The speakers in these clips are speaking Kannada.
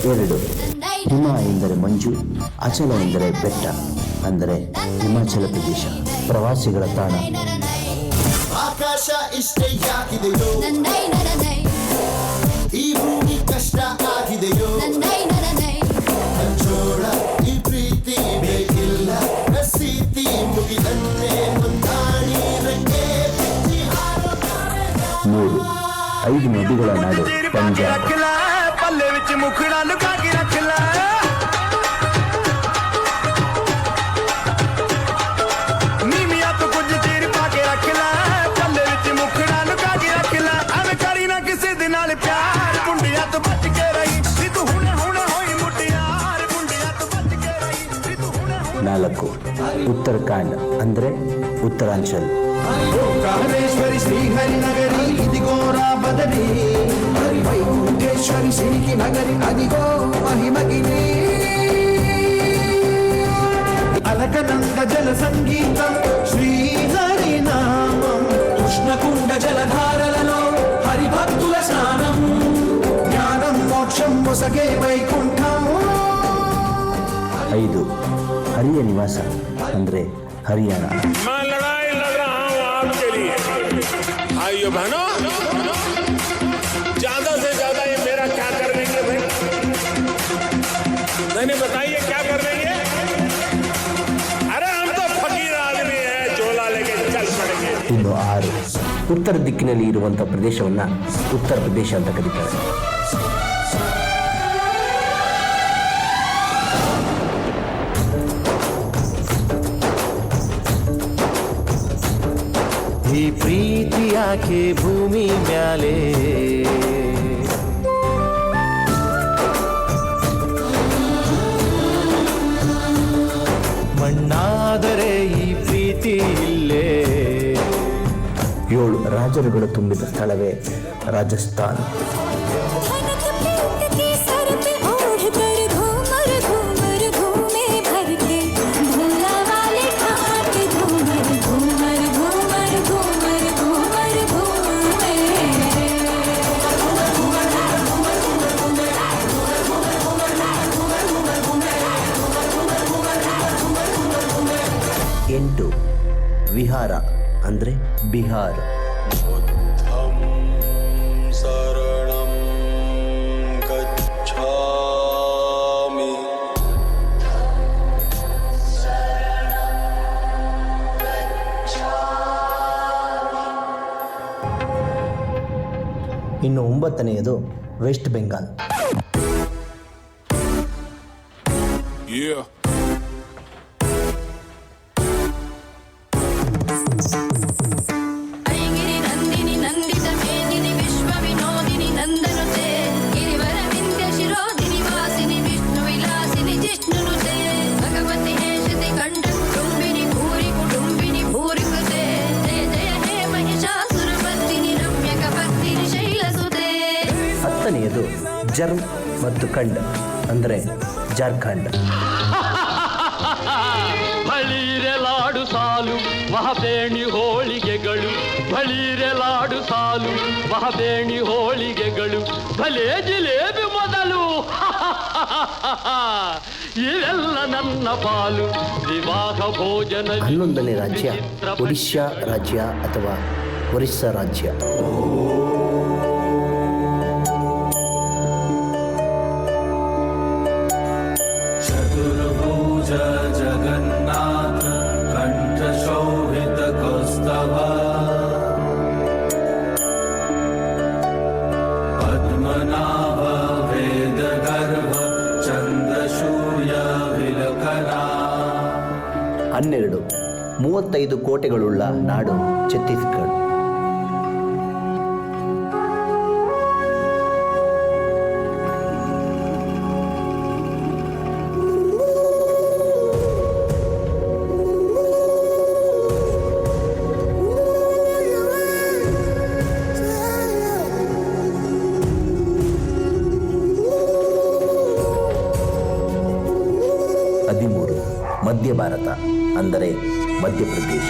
2. ಹಿಮ ಎಂದರೆ ಮಂಜು, ಅಚಲ ಎಂದರೆ ಬೆಟ್ಟ, ಅಂದರೆ ಹಿಮಾಚಲ ಪ್ರದೇಶ ಪ್ರವಾಸಿಗರ ತಾಣ. ಆಕಾಶ ಇಷ್ಟೇ ಯಾಕಿದೆಯೋ, ಈ ಭೂಮಿ ಕಷ್ಟ ಆಗಿದೆಯೋ, ಜೋಳ ಈ ಪ್ರೀತಿ ಬೇಕಿಲ್ಲ, ಪ್ರಸಿದ್ಧಿ ಮುಗಿದನ್ನೇ ಮುಂದಾಣಿ ರಂಗೆ. 3. 5 ನದಿಗಳ ನಾಡು ಪಂಜಾಬ್. ਪੱਲੇ ਵਿੱਚ ਮੁਖੜਾ ਲੁਕਾ ਕੇ ਰੱਖ ਲੈ, ਨੀਵੀਆਂ ਤੋਂ ਕੁਝ ਚੀਰ ਪਾ ਕੇ ਰੱਖ ਲੈ, ਪੱਲੇ ਵਿੱਚ ਮੁਖੜਾ ਲੁਕਾ ਕੇ ਰੱਖ ਲੈ, ਐਵੇਂ ਕਰੀ ਨਾ ਕਿਸੇ ਦੇ ਨਾਲ ਪਿਆਰ, ਮੁੰਡਿਆਂ ਤੋਂ ਬਚ ਕੇ ਰਹੀ, ਵੀ ਤੂੰ ਹੁਣੇ ਹੁਣੇ ਹੋਈ ਮੁਟਿਆਰ, ਮੁੰਡਿਆਂ ਤੋਂ ਬਚ ਕੇ ਰਹੀ, ਵੀ ਤੂੰ ਹੁਣੇ ਹੁਣੇ. 4. ಉತ್ತರಾಖಂಡ್ ಅಂದರೆ ಉತ್ತರಾಂಚಲ್. ಕಾಮೇಶ್ವರಿ ಶ್ರೀಹರಿ ನಗರಿ ಇದಿಗೋ ರಾಬದರಿ, ಹರಿ ವೈಕುಂಠೇಶ್ವರಿ ಸಿರಿಕಿ ನಗರಿ ಅದಿಗೋ ಮಹಿಮಗಿರಿ. ಅಲಕನಂದ ಜಲ ಸಂಗೀತಂ ಶ್ರೀಹರಿ ನಾಮಂ, ಕೃಷ್ಣಕುಂಡ ಜಲಧಾರలలో ಹರಿಭಕ್తుల స్నానం, జ్ఞానం మోక్షం మొసగే వైకుంఠం. 5. ಹರಿಯ ನಿವಾಸ ಅಂದರೆ ಹರಿಯಾಣ. मैं लड़ाई लड़ रहा हूँ आपके लिए भाइयों बहनों, ज्यादा से ज्यादा ये मेरा क्या कर लेंगे भाई? नहीं बताइए क्या कर लेंगे? अरे हम तो फकीर आदमी है, झोला लेके चल पड़ेंगे. ಇನ್ನು 6. ಉತ್ತರ ದಿಕ್ಕಿನಲ್ಲಿ ಇರುವಂಥ ಪ್ರದೇಶವನ್ನು ಉತ್ತರ ಪ್ರದೇಶ ಅಂತ ಕರೀತಾರೆ. ಈ ಪ್ರೀತಿ ಯಾಕೆ ಭೂಮಿ ಮ್ಯಾಲೆ, ಮಣ್ಣಾದರೆ ಈ ಪ್ರೀತಿ ಇಲ್ಲೇ. 7. ರಾಜರುಗಳು ತುಂಬಿದ ಸ್ಥಳವೇ ರಾಜಸ್ಥಾನ್. ವಿಹಾರ ಅಂದರೆ ಬಿಹಾರ್. ಶರಣಂ ಗಚ್ಛಾಮಿ. ಇನ್ನು 9ನೇಯದು ವೆಸ್ಟ್ ಬೆಂಗಾಲ್. ಜರ್ಮ್ ಮತ್ತು ಖಂಡ್ ಅಂದರೆ ಜಾರ್ಖಂಡ್. ಬಳಿರೆಲಾಡು ಸಾಲು ಮಹಬೇಣಿ ಹೋಳಿಗೆಗಳು, ಬಳಿರೆಲಾಡು ಸಾಲು ಮಹಬೇಣಿ ಹೋಳಿಗೆಗಳು, ಭಲೇ ಜಿಲೇಬಿ ಮೊದಲು ಇವೆಲ್ಲ ನನ್ನ ಪಾಲು ವಿವಾಹ ಭೋಜನ. 11ನೇ ರಾಜ್ಯ ಒಡಿಶಾ ರಾಜ್ಯ ಅಥವಾ ಒರಿಸ್ಸಾ ರಾಜ್ಯ. ಜಗನ್ನಾಥ ಕಂಠ ಶೋಭಿತ ಕೌಸ್ತಭ, ಪದ್ಮನಾಭ ವೇದ ಗರ್ಭ ಚಂದ್ರಶೂಯ ವಿಲಕನ. 12. 35 ಕೋಟೆಗಳುಳ್ಳ ನಾಡು ಛತ್ತೀಸ್ಗಢ. ಮಧ್ಯ ಭಾರತ ಅಂದರೆ ಮಧ್ಯಪ್ರದೇಶ.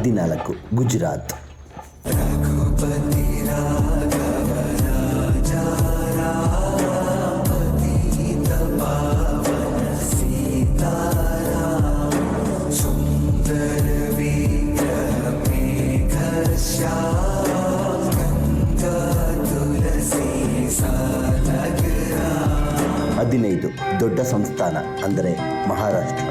14 ಗುಜರಾತ್. ಹದಿನೈದು ದೊಡ್ಡ ಸಂಸ್ಥಾನ ಅಂದರೆ ಮಹಾರಾಷ್ಟ್ರ.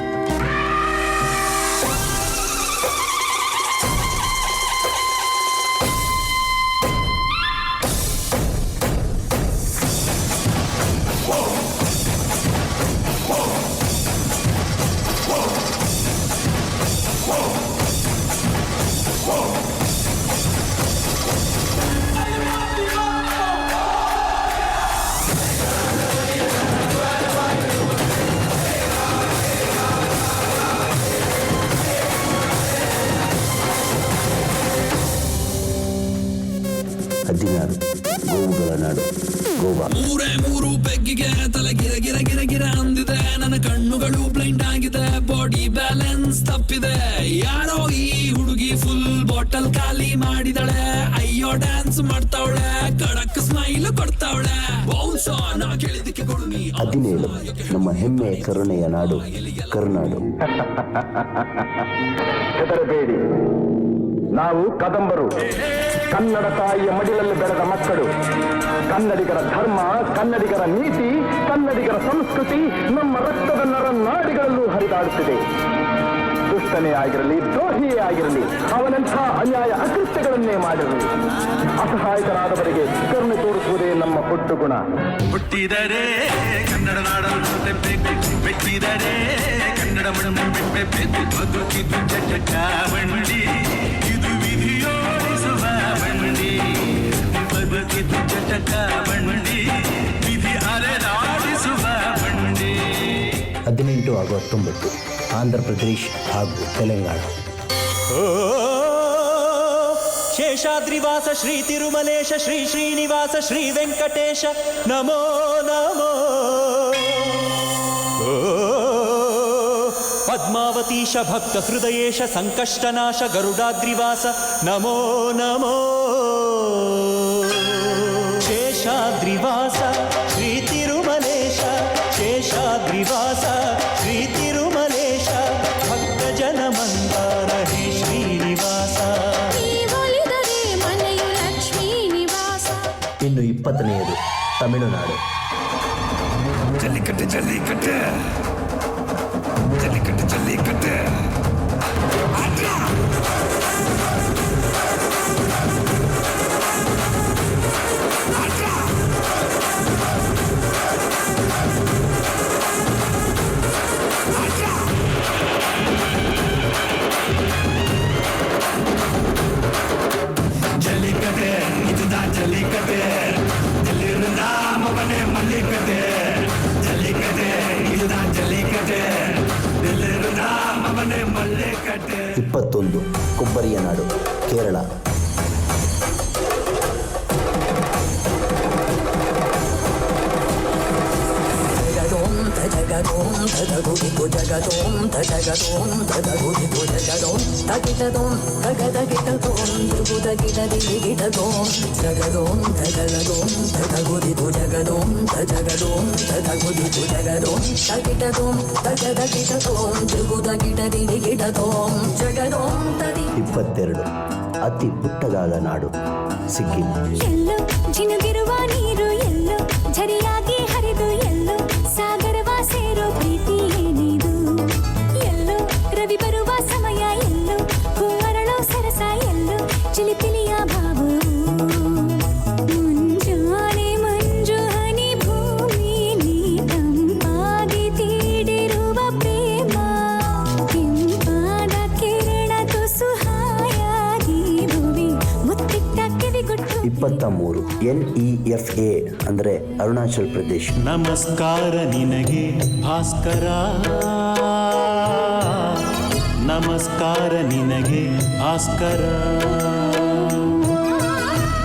ಗೋವುಗಳ ನಾಡು ಗೋವಾ. ಮೂರು ಬೆಗ್ಗಿಗೆ ತಲೆ ಗಿರ ಗಿರ ಗಿರ ಗಿರ ಅಂದಿದೆ, ನನ್ನ ಕಣ್ಣುಗಳು ಬ್ಲೈಂಡ್ ಆಗಿದೆ, ಬಾಡಿ ಬ್ಯಾಲೆನ್ಸ್ ತಪ್ಪಿದೆ. ಯಾರೋ ಈ ಹುಡುಗಿ ಫುಲ್ ಬಾಟಲ್ ಖಾಲಿ ಮಾಡಿದಳೆ, ಅಯ್ಯೋ ಡ್ಯಾನ್ಸ್ ಮಾಡ್ತಾವಳೆ, ಕಡಕ್ ಸ್ಮೈಲ್ ಕೊಡ್ತಾವಳೆ. ನಾ ಕೇಳಿದಕ್ಕೆ ಕೊಡು ನೀ. 17 ನಮ್ಮ ಹೆಮ್ಮೆಯ ಕರುಣೆಯ ನಾಡು ಕರುನಾಡು. ಹೆದರಬೇಡಿ, ನಾವು ಕದಂಬರು, ಕನ್ನಡ ತಾಯಿಯ ಮಡಿಲಲ್ಲಿ ಬೆಳೆದ ಮಕ್ಕಳು. ಕನ್ನಡಿಗರ ಧರ್ಮ, ಕನ್ನಡಿಗರ ನೀತಿ, ಕನ್ನಡಿಗರ ಸಂಸ್ಕೃತಿ ನಮ್ಮ ರಕ್ತದ ನಾಡಿಗಳಲ್ಲೂ ಹರಿದಾಡುತ್ತಿದೆ. ದುಷ್ಟನೇ ಆಗಿರಲಿ, ದ್ರೋಹಿಯೇ ಆಗಿರಲಿ, ಅವನಂಥ ಅನ್ಯಾಯ ಅಕೃತ್ಯಗಳನ್ನೇ ಮಾಡಿರಲಿ, ಅಸಹಾಯಕರಾದವರಿಗೆ ಕರುಣೆ ತೋರಿಸುವುದೇ ನಮ್ಮ ಹುಟ್ಟು ಗುಣ. ಹುಟ್ಟಿದರೆ ಕನ್ನಡ ನಾಡಲು ಬೆಟ್ಟಿದರೆ ಕನ್ನಡ ಬದುಕಿದು ಚಟ ಬಂಡಿ, ಇದು ವಿಧಿಯೋಡಿಸುವ ಬಂಡಿ, ಬದುಕಿದು ಚಟ ಬಂಡಿ, ವಿಧಿ ಅಲೆದಾಡಿಸುವ ಬಂಡಿ. 18 ಹಾಗೂ 19 ಆಂಧ್ರ ಪ್ರದೇಶ್ ಹಾಗೂ ತೆಲಂಗಾಣ. ಶೇಷಾದ್ರಿವಾಸ ಶ್ರೀ ತಿರುಮಲೇಶ ಶ್ರೀ ಶ್ರೀನಿವಾಸ ಶ್ರೀ ವೆಂಕಟೇಶ ನಮೋ ನಮೋ. ಪದ್ಮಾವತೀಶ ಭಕ್ತ ಹೃದಯೇಶ ಸಂಕಷ್ಟನಾಶ ಗರುಡಾದ್ರಿವಾಸ ನಮೋ ನಮೋ. ಶೇಷಾದ್ರಿವಾಸ ಶ್ರೀ ತಿರುಮಲೇಶ, ಶೇಷಾದ್ರಿವಾಸ ಶ್ರೀ ತಿರುಮಲೇಶ, ಭಕ್ತ ಜನ ಮಂದಾರ ಹೇ ಶ್ರೀನಿವಾಸ. ಇನ್ನು 20ನೇಯದು ತಮಿಳುನಾಡು. ಜಲ್ಲಿಕಟ್ಟೆ ಜಲ್ಲಿಕಟ್ಟೆ ಜಲ್ಲಿಕಟ್ಟೆ ಜಲ್ಲಿಕಟ್ಟೆ. ஜல்லிக்கட்டு இதுதான் ஜல்லிக்கட்டு, ஜல்லிருந்தா மகனே மல்லிக்கட்டு. ஜல்லிக்கட்டு இதுதான் ஜல்லிக்கட்டு, ஜல்லிருந்தா மகனே மல்லிக்கட்டு. 21 ಕೊಬ್ಬರಿಯ ನಾಡು ಕೇರಳ. ಅತಿ ಪುಟ್ಟದಾದ ನಾಡು ಸಿಕ್ಕಿಂ. ಎಲ್ಲೋ ಜಿನುಗಿರುವ ನೀರು, ಎಲ್ಲೋ ಝರಿಯಾಗಿ ಹರಿದು, ಎಲ್ಲೋ ಸಾಗರವ ಸೇರೋ ಪ್ರೀತಿ ಏನಿದು. ಎಲ್ಲೋ ರವಿ ಬರುವ ಸಮಯ, ಎಲ್ಲೋ ಹೂವರಳೋ ಸರಸ, ಎಲ್ಲೋ ಚಿಲಿಪಿಲಿಯ ಭಾವ. ಮುಂಜಾನೆ ಮಂಜು ಹನಿ ಭೂಮಿ ನೀ ತಂಪಾಗಿ ತೀಡಿರುವ ಪ್ರೇಮ, ಕೆಂಪಾದ ಕಿರಣ ತುಸು ಹಾಯಾಗಿ ಭುವಿ ಮುತ್ತಿಟ್ಟ ಕಿವಿಗೊಟ್ಟು. 23 NEFA ಅಂದರೆ ಅರುಣಾಚಲ್ ಪ್ರದೇಶ್. ನಮಸ್ಕಾರ ನಿನಗೆ ಭಾಸ್ಕರ, ನಮಸ್ಕಾರ ನಿನಗೆ ಭಾಸ್ಕರ.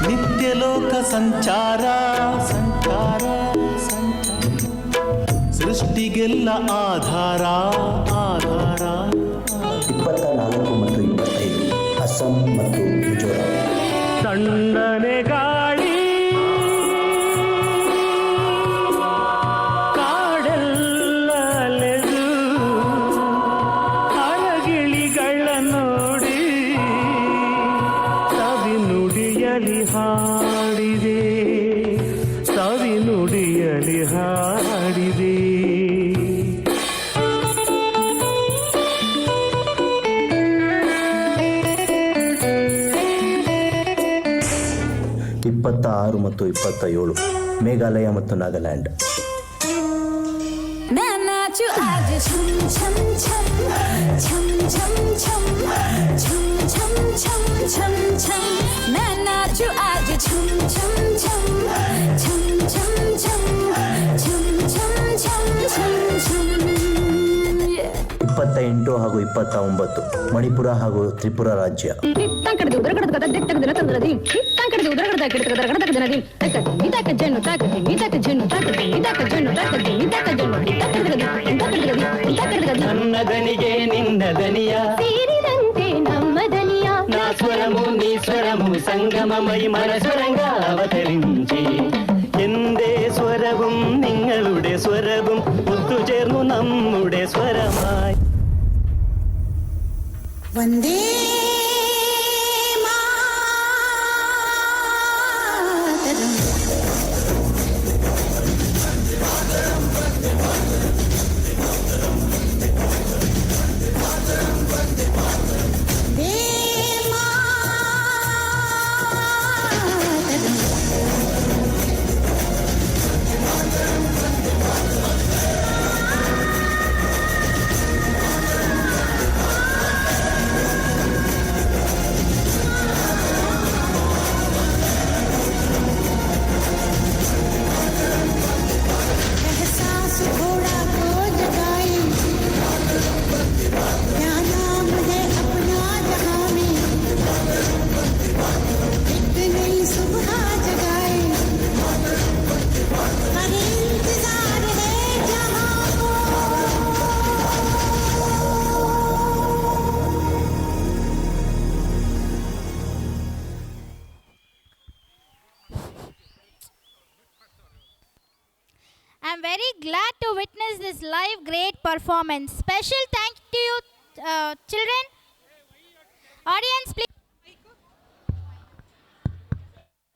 ನಿತ್ಯ ಲೋಕ ಸಂಚಾರ ಸಂಚಾರ ಸಂಚಾರ, ಸೃಷ್ಟಿಗೆಲ್ಲ ಆಧಾರ ಆಧಾರ. 24 ಮತ್ತು 25 ಅಸ್ಸಾಂ ಮತ್ತು ಮಿಜೋರಾಂ. ತಣ್ಣನೆ ಗಾಳಿ ಕಾಡೆಲ್ಲ ಅಲೆದು ಅರಗಿಳಿಗಳ ನೋಡಿ ಸವಿ ನುಡಿಯಲಿ ಹಾಡಿದೆ, ಸವಿ ನುಡಿಯಲಿ ಹಾಡಿದೆ. 26 ಮತ್ತು 27 ಮೇಘಾಲಯ ಮತ್ತು ನಾಗಾಲ್ಯಾಂಡ್. मैं नाचू आज छम छम छम छम छम छम छम छम छम छम छम मैं नाचू आज छम छम छम छम छम छम छम छम छम छम छम 28 ಹಾಗೂ 29 ಮಣಿಪುರ ಹಾಗೂ ತ್ರಿಪುರ ರಾಜ್ಯ. ನನ್ನ ದನಿಗೆ ನಿನ್ನ ದನಿಯ ಸೇರಿದಂತೆ ನಮ್ಮ ದನಿಯ నా స్వరము నీ స్వరము സംഗമമായി മനസ്വരങ്ക അവതരിഞ്ചി എന്റെ സ്വരവും നിങ്ങളുടെ സ്വരവും ഒത്തുചേർന്നു നമ്മുടെ സ്വരമായി. വന്ദേ I'm very glad to witness this live great performance. Special thank to you children. Audience please.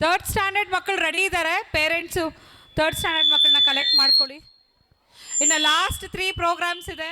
Third standard ಮಕ್ಕಳು ರೆಡಿ ಇದ್ದಾರೆ. ಪೇರೆಂಟ್ಸು ಥರ್ಡ್ ಸ್ಟ್ಯಾಂಡರ್ಡ್ ಮಕ್ಕಳನ್ನ ಕಲೆಕ್ಟ್ ಮಾಡ್ಕೊಳ್ಳಿ. ಇನ್ನು ಲಾಸ್ಟ್ 3 ಪ್ರೋಗ್ರಾಮ್ಸ್ ಇದೆ.